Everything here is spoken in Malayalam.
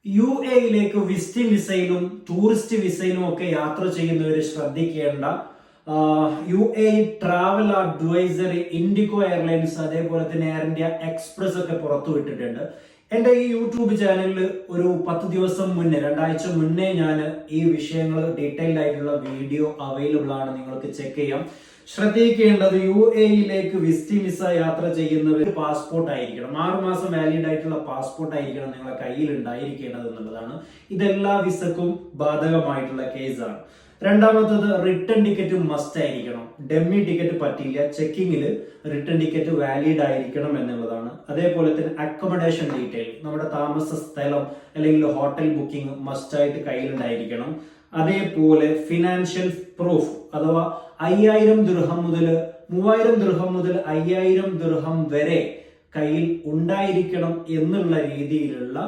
UAE വിസിറ്റിംഗ് വിസയിലും ടൂറിസ്റ്റ് വിസയിലും ഒക്കെ യാത്ര ചെയ്യുന്നവർ ശ്രദ്ധിക്കേണ്ട UAE travel advisory IndiGo airlines അതേപോലെ തന്നെ എയർ ഇന്ത്യ എക്സ്പ്രസ് ഒക്കെ പുറത്തുവിട്ടിട്ടുണ്ട്. എന്റെ ഈ യൂട്യൂബ് ചാനലിൽ ഒരു 10 ദിവസം മുന്നേ, 2 ആഴ്ച മുന്നേ ഞാൻ ഈ വിഷയങ്ങൾ ഡീറ്റെയിൽഡ് ആയിട്ടുള്ള വീഡിയോ അവൈലബിൾ ആണ്, നിങ്ങൾക്ക് ചെക്ക് ചെയ്യാം. ശ്രദ്ധിക്കേണ്ടത് UAE വിസിറ്റിംഗ് വിസ യാത്ര ചെയ്യുന്നവർ പാസ്പോർട്ട് ആയിരിക്കണം, 6 മാസം വാലിഡ് ആയിട്ടുള്ള പാസ്പോർട്ട് ആയിരിക്കണം നിങ്ങളുടെ കയ്യിൽ ഉണ്ടായിരിക്കേണ്ടത് എന്നുള്ളതാണ്. ഇതെല്ലാ വിസക്കും ബാധകമായിട്ടുള്ള കേസാണ്. രണ്ടാമത്തത് റിട്ടേൺ ടിക്കറ്റ് മസ്റ്റ് ആയിരിക്കണം, ഡെമ്മി ടിക്കറ്റ് പറ്റില്ല. ചെക്കിങ്ങിൽ റിട്ടേൺ ടിക്കറ്റ് വാലിഡ് ആയിരിക്കണം എന്നുള്ളതാണ്. അതേപോലെ തന്നെ അക്കോമഡേഷൻ ഡീറ്റെയിൽ, നമ്മുടെ താമസ സ്ഥലം അല്ലെങ്കിൽ ഹോട്ടൽ ബുക്കിംഗ് മസ്റ്റ് ആയിട്ട് കയ്യിലുണ്ടായിരിക്കണം. അതേപോലെ ഫിനാൻഷ്യൽ പ്രൂഫ് അഥവാ 5000 ദിർഹം മുതൽ 3000 ദിർഹം മുതൽ 5000 ദിർഹം വരെ കയ്യിൽ ഉണ്ടായിരിക്കണം എന്നുള്ള രീതിയിലുള്ള